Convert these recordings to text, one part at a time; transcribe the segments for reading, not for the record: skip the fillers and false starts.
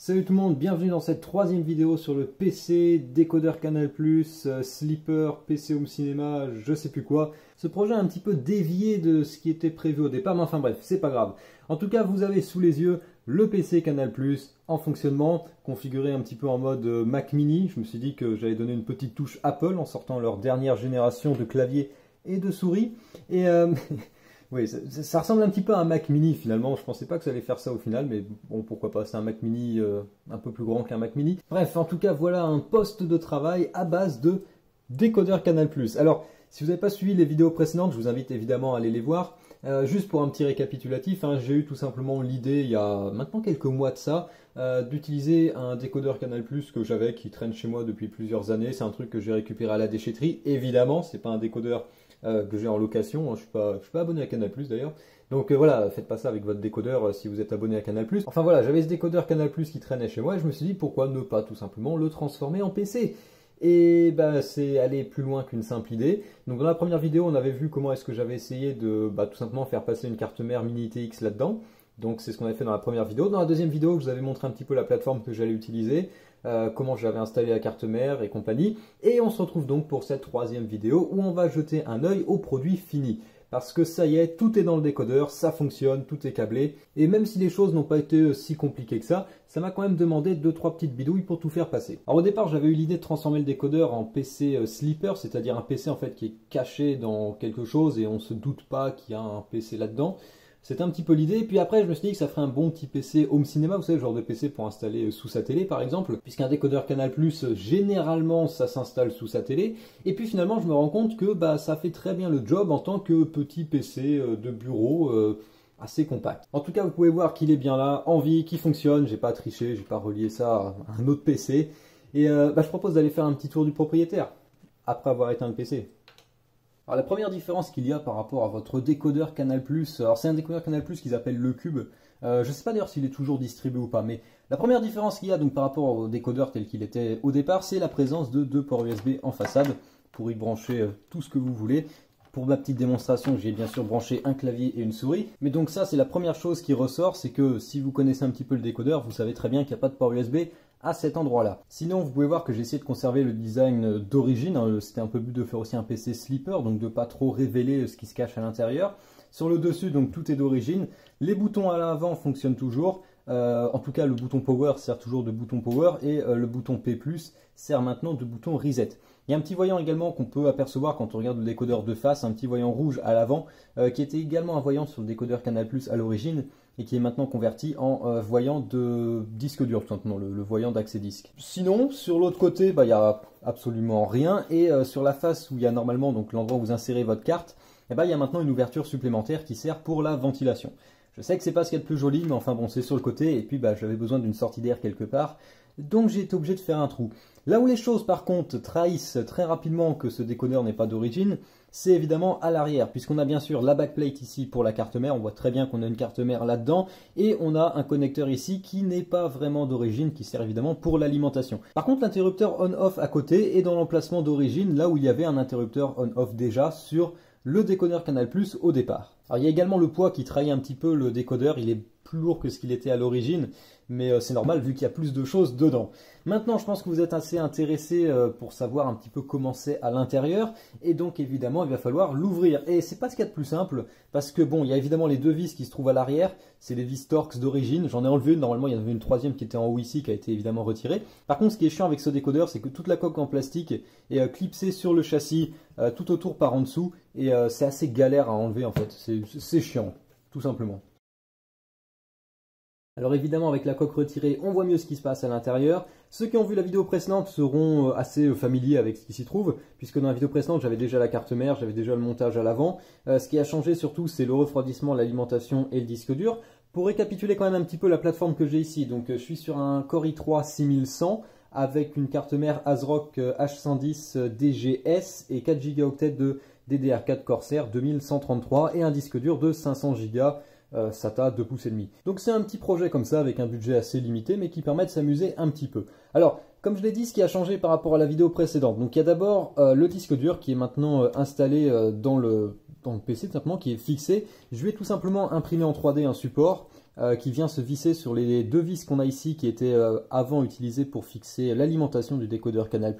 Salut tout le monde, bienvenue dans cette troisième vidéo sur le PC, décodeur Canal+, Sleeper, PC Home Cinéma, je sais plus quoi. Ce projet a un petit peu dévié de ce qui était prévu au départ, mais enfin bref, c'est pas grave. En tout cas, vous avez sous les yeux le PC Canal+, en fonctionnement, configuré un petit peu en mode Mac Mini. Je me suis dit que j'allais donner une petite touche Apple en sortant leur dernière génération de clavier et de souris. Et oui, ça ressemble un petit peu à un Mac Mini finalement. Je pensais pas que ça allait faire ça au final, mais bon, pourquoi pas, c'est un Mac Mini un peu plus grand qu'un Mac Mini. Bref, en tout cas, voilà un poste de travail à base de décodeur Canal+. Alors, si vous n'avez pas suivi les vidéos précédentes, je vous invite évidemment à aller les voir. Juste pour un petit récapitulatif, hein, j'ai eu tout simplement l'idée, il y a maintenant quelques mois de ça, d'utiliser un décodeur Canal+, que j'avais, qui traîne chez moi depuis plusieurs années. C'est un truc que j'ai récupéré à la déchetterie. Évidemment, c'est pas un décodeur que j'ai en location. Je suis pas abonné à Canal+ d'ailleurs. Donc voilà, faites pas ça avec votre décodeur si vous êtes abonné à Canal+. Enfin voilà, j'avais ce décodeur Canal+ qui traînait chez moi et je me suis dit pourquoi ne pas tout simplement le transformer en PC. Et bah, c'est aller plus loin qu'une simple idée. Donc dans la première vidéo, on avait vu comment est-ce que j'avais essayé de tout simplement faire passer une carte mère mini ITX là-dedans. Donc c'est ce qu'on avait fait dans la première vidéo. Dans la deuxième vidéo, je vous avais montré un petit peu la plateforme que j'allais utiliser, comment j'avais installé la carte mère et compagnie. Et on se retrouve donc pour cette troisième vidéo où on va jeter un œil au produit fini. Parce que ça y est, tout est dans le décodeur, ça fonctionne, tout est câblé. Et même si les choses n'ont pas été si compliquées que ça m'a quand même demandé 2-3 petites bidouilles pour tout faire passer. Alors au départ, j'avais eu l'idée de transformer le décodeur en PC Sleeper, c'est-à-dire un PC en fait qui est caché dans quelque chose et on ne se doute pas qu'il y a un PC là-dedans. C'était un petit peu l'idée, et puis après je me suis dit que ça ferait un bon petit PC Home Cinéma, vous savez, le genre de PC pour installer sous sa télé par exemple, puisqu'un décodeur Canal+, généralement ça s'installe sous sa télé, et puis finalement je me rends compte que ça fait très bien le job en tant que petit PC de bureau assez compact. En tout cas vous pouvez voir qu'il est bien là, en vie, qu'il fonctionne, j'ai pas triché, j'ai pas relié ça à un autre PC, et je propose d'aller faire un petit tour du propriétaire, après avoir éteint le PC. Alors la première différence qu'il y a par rapport à votre décodeur Canal+, alors c'est un décodeur Canal+ qu'ils appellent le Cube, je ne sais pas d'ailleurs s'il est toujours distribué ou pas, mais la première différence qu'il y a donc par rapport au décodeur tel qu'il était au départ, c'est la présence de 2 ports USB en façade pour y brancher tout ce que vous voulez. Pour ma petite démonstration, j'ai bien sûr branché un clavier et une souris, mais donc ça c'est la première chose qui ressort, c'est que si vous connaissez un petit peu le décodeur, vous savez très bien qu'il n'y a pas de port USB à cet endroit-là. Sinon, vous pouvez voir que j'ai essayé de conserver le design d'origine. Hein. C'était un peu le but de faire aussi un PC Sleeper, donc de pas trop révéler ce qui se cache à l'intérieur. Sur le dessus, donc tout est d'origine. Les boutons à l'avant fonctionnent toujours. En tout cas, le bouton Power sert toujours de bouton Power et le bouton P+, sert maintenant de bouton Reset. Il y a un petit voyant également qu'on peut apercevoir quand on regarde le décodeur de face, un petit voyant rouge à l'avant, qui était également un voyant sur le décodeur Canal+ à l'origine, et qui est maintenant converti en voyant de disque dur, tout simplement, le voyant d'accès disque. Sinon, sur l'autre côté, il n'y a absolument rien, et sur la face où il y a normalement donc l'endroit où vous insérez votre carte, il y a maintenant une ouverture supplémentaire qui sert pour la ventilation. Je sais que c'est pas ce qu'il y a de plus joli, mais enfin bon, c'est sur le côté, et puis j'avais besoin d'une sortie d'air quelque part, donc j'ai été obligé de faire un trou. Là où les choses par contre trahissent très rapidement que ce décodeur n'est pas d'origine, c'est évidemment à l'arrière, puisqu'on a bien sûr la backplate ici pour la carte mère, on voit très bien qu'on a une carte mère là-dedans, et on a un connecteur ici qui n'est pas vraiment d'origine, qui sert évidemment pour l'alimentation. Par contre, l'interrupteur on-off à côté est dans l'emplacement d'origine, là où il y avait un interrupteur on-off déjà sur le décodeur Canal+ au départ. Alors il y a également le poids qui trahit un petit peu le décodeur, il est plus lourd que ce qu'il était à l'origine, mais c'est normal vu qu'il y a plus de choses dedans. Maintenant, je pense que vous êtes assez intéressé pour savoir un petit peu comment c'est à l'intérieur, et donc évidemment il va falloir l'ouvrir. Et c'est pas ce qu'il y a de plus simple, parce que bon, il y a évidemment les 2 vis qui se trouvent à l'arrière, c'est les vis Torx d'origine, j'en ai enlevé une, normalement il y en avait une troisième qui était en haut ici, qui a été évidemment retirée. Par contre, ce qui est chiant avec ce décodeur, c'est que toute la coque en plastique est clipsée sur le châssis, tout autour par en dessous, et c'est assez galère à enlever en fait, c'est chiant, tout simplement. Alors évidemment avec la coque retirée, on voit mieux ce qui se passe à l'intérieur. Ceux qui ont vu la vidéo précédente seront assez familiers avec ce qui s'y trouve, puisque dans la vidéo précédente j'avais déjà la carte mère, j'avais déjà le montage à l'avant. Ce qui a changé surtout c'est le refroidissement, l'alimentation et le disque dur. Pour récapituler quand même un petit peu la plateforme que j'ai ici, donc je suis sur un Core i3 6100 avec une carte mère ASRock H110 DGS et 4 Go de DDR4 Corsair 2133 et un disque dur de 500 Go. SATA 2,5 pouces. Donc c'est un petit projet comme ça avec un budget assez limité mais qui permet de s'amuser un petit peu. Alors comme je l'ai dit, ce qui a changé par rapport à la vidéo précédente, donc il y a d'abord le disque dur qui est maintenant installé dans le PC tout simplement, qui est fixé. Je vais tout simplement imprimer en 3D un support qui vient se visser sur les deux vis qu'on a ici qui étaient avant utilisées pour fixer l'alimentation du décodeur Canal+.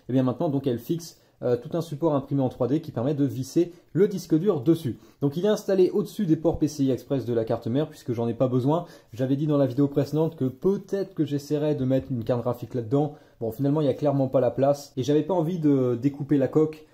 Et bien maintenant donc elle fixe tout un support imprimé en 3D qui permet de visser le disque dur dessus. Donc il est installé au-dessus des ports PCI Express de la carte mère puisque j'en ai pas besoin. J'avais dit dans la vidéo précédente que peut-être que j'essaierais de mettre une carte graphique là-dedans. Bon, finalement il n'y a clairement pas la place et j'avais pas envie de découper la coque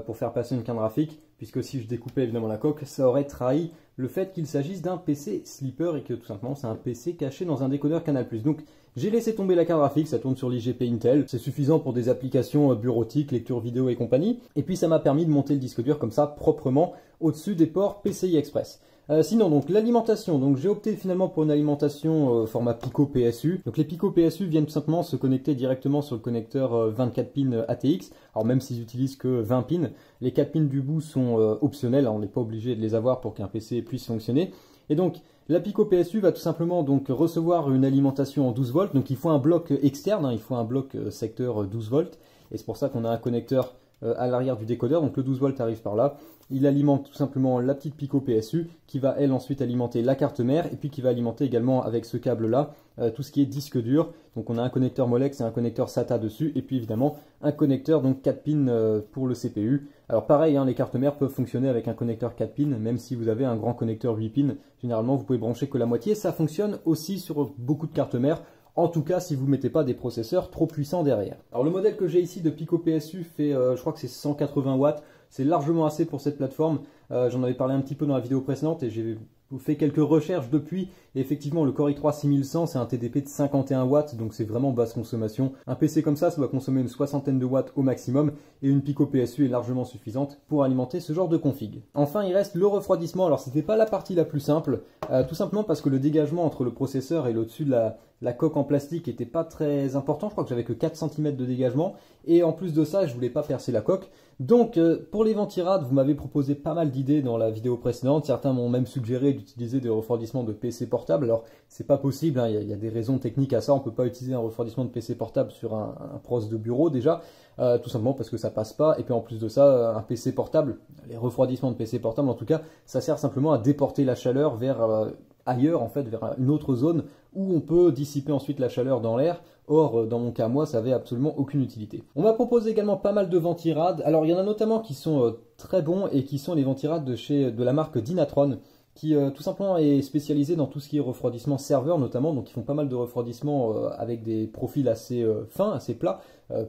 pour faire passer une carte graphique, puisque si je découpais évidemment la coque, ça aurait trahi le fait qu'il s'agisse d'un PC Sleeper et que tout simplement c'est un PC caché dans un décodeur Canal+. Donc j'ai laissé tomber la carte graphique, ça tourne sur l'IGP Intel, c'est suffisant pour des applications bureautiques, lecture vidéo et compagnie, et puis ça m'a permis de monter le disque dur comme ça proprement au-dessus des ports PCI Express. Sinon donc l'alimentation, donc j'ai opté finalement pour une alimentation format Pico PSU. Donc les Pico PSU viennent tout simplement se connecter directement sur le connecteur 24 pins ATX. Alors même s'ils utilisent que 20 pins, les 4 pins du bout sont optionnels, on n'est pas obligé de les avoir pour qu'un PC puisse fonctionner. Et donc la Pico PSU va tout simplement donc recevoir une alimentation en 12 volts. Donc il faut un bloc externe, il faut un bloc secteur 12 volts. Et c'est pour ça qu'on a un connecteur à l'arrière du décodeur. Donc le 12 volts arrive par là. Il alimente tout simplement la petite Pico PSU qui va elle ensuite alimenter la carte mère et puis qui va alimenter également avec ce câble là tout ce qui est disque dur. Donc on a un connecteur Molex et un connecteur SATA dessus et puis évidemment un connecteur donc 4 pins pour le CPU. Alors pareil, les cartes mères peuvent fonctionner avec un connecteur 4 pins même si vous avez un grand connecteur 8 pins. Généralement vous pouvez brancher que la moitié. Ça fonctionne aussi sur beaucoup de cartes mères. En tout cas, si vous ne mettez pas des processeurs trop puissants derrière. Alors le modèle que j'ai ici de Pico PSU fait, je crois que c'est 180 watts. C'est largement assez pour cette plateforme. J'en avais parlé un petit peu dans la vidéo précédente et j'ai fait quelques recherches depuis. Et effectivement, le Core i3 6100, c'est un TDP de 51 watts, donc c'est vraiment basse consommation. Un PC comme ça doit consommer une soixantaine de watts au maximum. Et une Pico PSU est largement suffisante pour alimenter ce genre de config. Enfin, il reste le refroidissement. Alors, c'était pas la partie la plus simple, tout simplement parce que le dégagement entre le processeur et l'au-dessus de la coque en plastique n'était pas très important. Je crois que j'avais que 4 cm de dégagement. Et en plus de ça, je voulais pas percer la coque. Donc, pour les ventirades, vous m'avez proposé pas mal d'idées dans la vidéo précédente. Certains m'ont même suggéré d'utiliser des refroidissements de PC portable. Alors, c'est pas possible, il y a des raisons techniques à ça. On peut pas utiliser un refroidissement de PC portable sur un pros de bureau déjà. Tout simplement parce que ça passe pas. Et puis en plus de ça, un PC portable, les refroidissements de PC portable en tout cas, ça sert simplement à déporter la chaleur vers ailleurs, en fait, vers une autre zone où on peut dissiper ensuite la chaleur dans l'air. Or, dans mon cas, moi, ça avait absolument aucune utilité. On m'a proposé également pas mal de ventirades. Alors, il y en a notamment qui sont très bons et qui sont les ventirades de la marque Dynatron, qui tout simplement est spécialisé dans tout ce qui est refroidissement serveur notamment, donc ils font pas mal de refroidissement avec des profils assez fins, assez plats,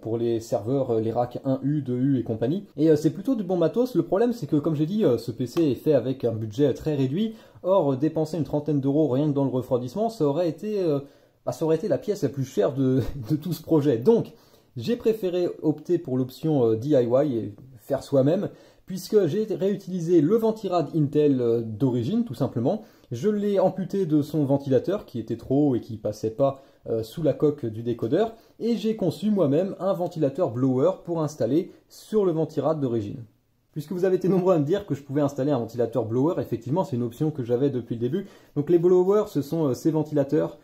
pour les serveurs, les racks 1U, 2U et compagnie. Et c'est plutôt du bon matos. Le problème c'est que comme j'ai dit, ce PC est fait avec un budget très réduit. Or, dépenser une trentaine d'euros rien que dans le refroidissement, ça aurait été la pièce la plus chère de tout ce projet. Donc, j'ai préféré opter pour l'option DIY et faire soi-même, puisque j'ai réutilisé le ventirad Intel d'origine, tout simplement. Je l'ai amputé de son ventilateur, qui était trop haut et qui passait pas sous la coque du décodeur, et j'ai conçu moi-même un ventilateur blower pour installer sur le ventirad d'origine. Puisque vous avez été nombreux à me dire que je pouvais installer un ventilateur blower, effectivement c'est une option que j'avais depuis le début. Donc les blowers, ce sont ces ventilateurs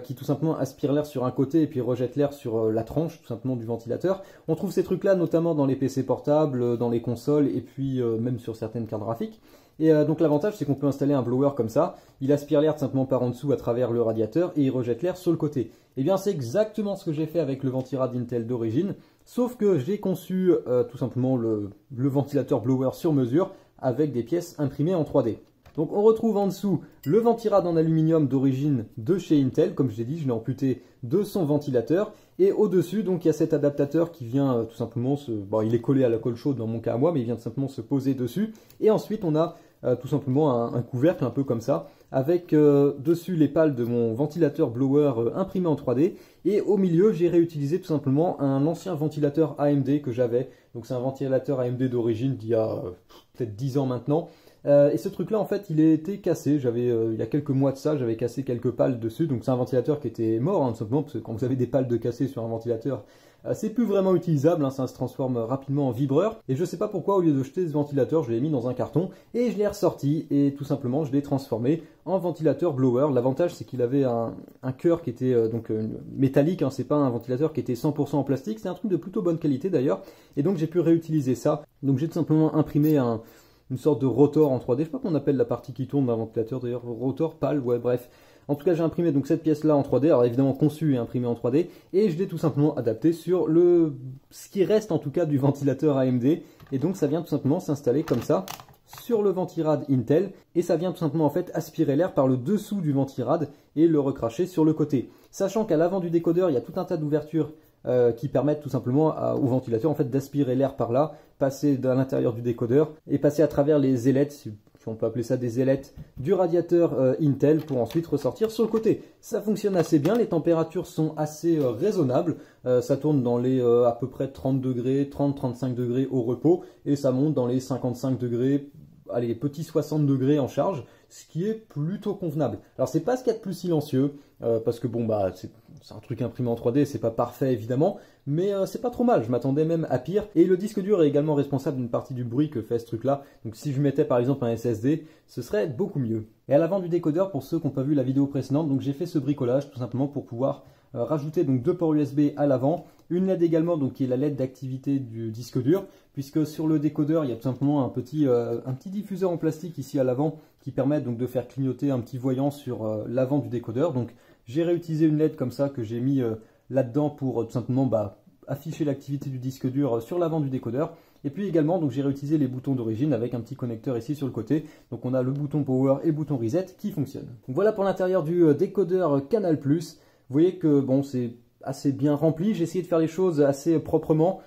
qui tout simplement aspirent l'air sur un côté et puis rejettent l'air sur la tranche tout simplement du ventilateur. On trouve ces trucs-là notamment dans les PC portables, dans les consoles et puis même sur certaines cartes graphiques. Et donc l'avantage c'est qu'on peut installer un blower comme ça, il aspire l'air tout simplement par en dessous à travers le radiateur et il rejette l'air sur le côté. Et bien c'est exactement ce que j'ai fait avec le ventirad Intel d'origine, sauf que j'ai conçu tout simplement le ventilateur blower sur mesure avec des pièces imprimées en 3D. Donc on retrouve en dessous le ventirad en aluminium d'origine de chez Intel, comme je l'ai dit, je l'ai amputé de son ventilateur. Et au-dessus, donc il y a cet adaptateur qui vient tout simplement il est collé à la colle chaude dans mon cas à moi, mais il vient tout simplement se poser dessus. Et ensuite on a tout simplement un couvercle un peu comme ça, avec dessus les pales de mon ventilateur blower imprimé en 3D. Et au milieu, j'ai réutilisé tout simplement un ancien ventilateur AMD que j'avais. Donc c'est un ventilateur AMD d'origine d'il y a peut-être 10 ans maintenant. Et ce truc là en fait il était cassé, il y a quelques mois de ça, j'avais cassé quelques pales dessus, donc c'est un ventilateur qui était mort tout simplement, parce que quand vous avez des pales de cassé sur un ventilateur, c'est plus vraiment utilisable, ça se transforme rapidement en vibreur, et je sais pas pourquoi au lieu de jeter ce ventilateur, je l'ai mis dans un carton, et je l'ai ressorti, et tout simplement je l'ai transformé en ventilateur blower. L'avantage c'est qu'il avait un cœur qui était métallique, c'est pas un ventilateur qui était 100% en plastique, c'est un truc de plutôt bonne qualité d'ailleurs, et donc j'ai pu réutiliser ça, donc j'ai tout simplement imprimé une sorte de rotor en 3D. Je sais pas qu'on appelle la partie qui tourne d'un ventilateur d'ailleurs, rotor, pâle, ouais bref. En tout cas, j'ai imprimé donc cette pièce-là en 3D, alors évidemment conçue et imprimée en 3D, et je l'ai tout simplement adapté sur ce qui reste en tout cas du ventilateur AMD, et donc ça vient tout simplement s'installer comme ça sur le ventirad Intel, et ça vient tout simplement en fait aspirer l'air par le dessous du ventirad et le recracher sur le côté. Sachant qu'à l'avant du décodeur, il y a tout un tas d'ouvertures qui permettent tout simplement au ventilateur en fait d'aspirer l'air par là, passer à l'intérieur du décodeur et passer à travers les ailettes, si on peut appeler ça des ailettes, du radiateur Intel pour ensuite ressortir sur le côté. Ça fonctionne assez bien, les températures sont assez raisonnables, ça tourne dans les à peu près 30 degrés, 30-35 degrés au repos, et ça monte dans les 55 degrés, allez, petits 60 degrés en charge, ce qui est plutôt convenable. Alors c'est pas ce qu'il y a de plus silencieux, parce que bon bah c'est un truc imprimé en 3D, c'est pas parfait évidemment, mais c'est pas trop mal, je m'attendais même à pire. Et le disque dur est également responsable d'une partie du bruit que fait ce truc là, donc si je mettais par exemple un SSD, ce serait beaucoup mieux. Et à l'avant du décodeur, pour ceux qui n'ont pas vu la vidéo précédente, donc j'ai fait ce bricolage tout simplement pour pouvoir rajouter donc 2 ports USB à l'avant, une LED également donc qui est la LED d'activité du disque dur, puisque sur le décodeur il y a tout simplement un petit diffuseur en plastique ici à l'avant qui permet donc de faire clignoter un petit voyant sur l'avant du décodeur. Donc j'ai réutilisé une LED comme ça que j'ai mis là-dedans pour tout simplement afficher l'activité du disque dur sur l'avant du décodeur. Et puis également, donc j'ai réutilisé les boutons d'origine avec un petit connecteur ici sur le côté. Donc on a le bouton Power et le bouton Reset qui fonctionnent. Donc voilà pour l'intérieur du décodeur Canal+. Vous voyez que bon, c'est assez bien rempli. J'ai essayé de faire les choses assez proprement,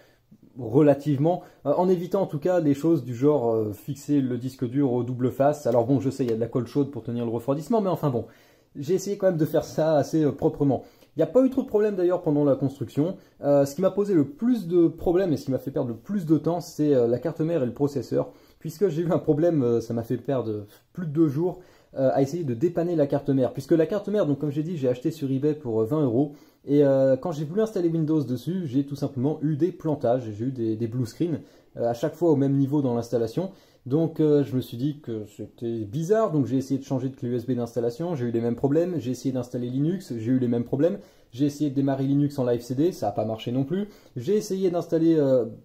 relativement, en évitant en tout cas des choses du genre fixer le disque dur au double face. Alors bon, je sais, il y a de la colle chaude pour tenir le refroidissement, mais enfin bon, j'ai essayé quand même de faire ça assez proprement. Il n'y a pas eu trop de problèmes d'ailleurs pendant la construction. Ce qui m'a posé le plus de problèmes et ce qui m'a fait perdre le plus de temps, c'est la carte mère et le processeur. Puisque j'ai eu un problème, ça m'a fait perdre plus de 2 jours à essayer de dépanner la carte mère. Puisque la carte mère, donc comme j'ai dit, j'ai acheté sur eBay pour 20 €. Et quand j'ai voulu installer Windows dessus, j'ai tout simplement eu des plantages, j'ai eu des blue screens à chaque fois au même niveau dans l'installation. Donc je me suis dit que c'était bizarre, donc j'ai essayé de changer de clé USB d'installation, j'ai eu les mêmes problèmes. J'ai essayé d'installer Linux, j'ai eu les mêmes problèmes. J'ai essayé de démarrer Linux en live CD, ça n'a pas marché non plus. J'ai essayé d'installer,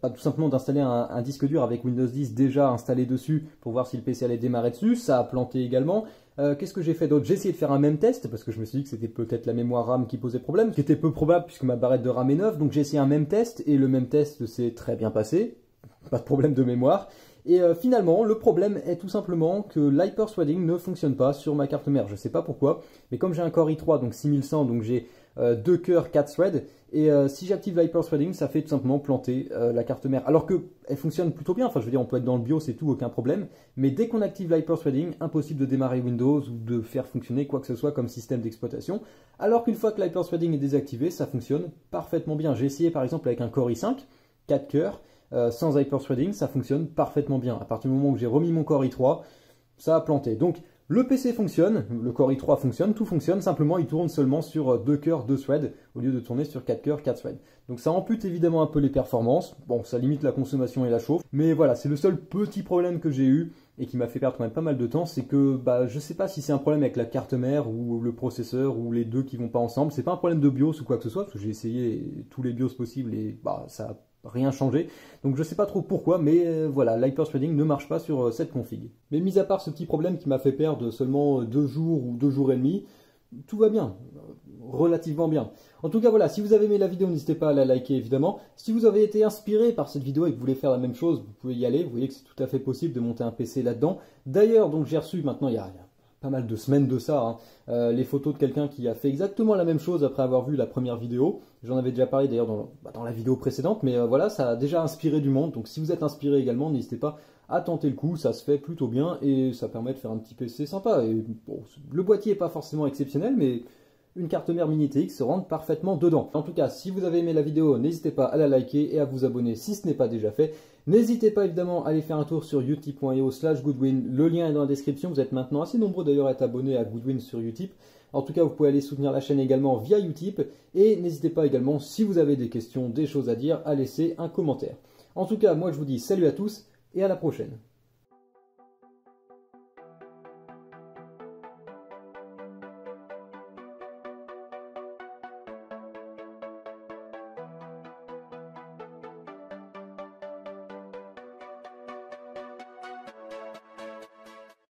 tout simplement d'installer un disque dur avec Windows 10 déjà installé dessus pour voir si le PC allait démarrer dessus, ça a planté également. Qu'est-ce que j'ai fait d'autre? J'ai essayé de faire un même test parce que je me suis dit que c'était peut-être la mémoire RAM qui posait problème, ce qui était peu probable puisque ma barrette de RAM est neuve. Donc j'ai essayé un même test et le même test s'est très bien passé, pas de problème de mémoire. Et finalement, le problème est tout simplement que l'hyper-threading ne fonctionne pas sur ma carte mère. Je ne sais pas pourquoi, mais comme j'ai un Core i3, donc 6100, donc j'ai 2 cœurs, 4 threads, et si j'active l'hyper-threading, ça fait tout simplement planter la carte mère. Alors qu'elle fonctionne plutôt bien, enfin je veux dire, on peut être dans le BIOS et tout, aucun problème, mais dès qu'on active l'hyper-threading, impossible de démarrer Windows ou de faire fonctionner quoi que ce soit comme système d'exploitation. Alors qu'une fois que l'hyper-threading est désactivé, ça fonctionne parfaitement bien. J'ai essayé par exemple avec un Core i5, 4 cœurs, sans hyper-threading, ça fonctionne parfaitement bien. À partir du moment où j'ai remis mon Core i3, ça a planté. Donc le PC fonctionne, le Core i3 fonctionne, tout fonctionne, simplement il tourne seulement sur 2 cœurs, 2 threads, au lieu de tourner sur 4 cœurs, 4 threads. Donc ça ampute évidemment un peu les performances, bon ça limite la consommation et la chauffe, mais voilà, c'est le seul petit problème que j'ai eu et qui m'a fait perdre quand même pas mal de temps, c'est que je sais pas si c'est un problème avec la carte mère ou le processeur ou les deux qui vont pas ensemble. C'est pas un problème de BIOS ou quoi que ce soit, parce que j'ai essayé tous les BIOS possibles et ça a rien changé. Donc je sais pas trop pourquoi, mais voilà, l'hyper-threading ne marche pas sur cette config. Mais mis à part ce petit problème qui m'a fait perdre seulement 2 jours ou 2 jours et demi, tout va bien, relativement bien. En tout cas voilà, si vous avez aimé la vidéo, n'hésitez pas à la liker évidemment. Si vous avez été inspiré par cette vidéo et que vous voulez faire la même chose, vous pouvez y aller. Vous voyez que c'est tout à fait possible de monter un PC là-dedans. D'ailleurs, donc j'ai reçu maintenant, il y a pas mal de semaines de ça, les photos de quelqu'un qui a fait exactement la même chose après avoir vu la première vidéo. J'en avais déjà parlé d'ailleurs dans la vidéo précédente, mais voilà, ça a déjà inspiré du monde. Donc si vous êtes inspiré également, n'hésitez pas à tenter le coup, ça se fait plutôt bien et ça permet de faire un petit PC sympa. Et, bon, le boîtier n'est pas forcément exceptionnel, mais une carte mère mini TX se rentre parfaitement dedans. En tout cas, si vous avez aimé la vidéo, n'hésitez pas à la liker et à vous abonner si ce n'est pas déjà fait. N'hésitez pas évidemment à aller faire un tour sur utip.io/Goodwin, le lien est dans la description. Vous êtes maintenant assez nombreux d'ailleurs à être abonnés à Goodwin sur Utip. En tout cas, vous pouvez aller soutenir la chaîne également via Utip. Et n'hésitez pas également, si vous avez des questions, des choses à dire, à laisser un commentaire. En tout cas, moi je vous dis salut à tous et à la prochaine.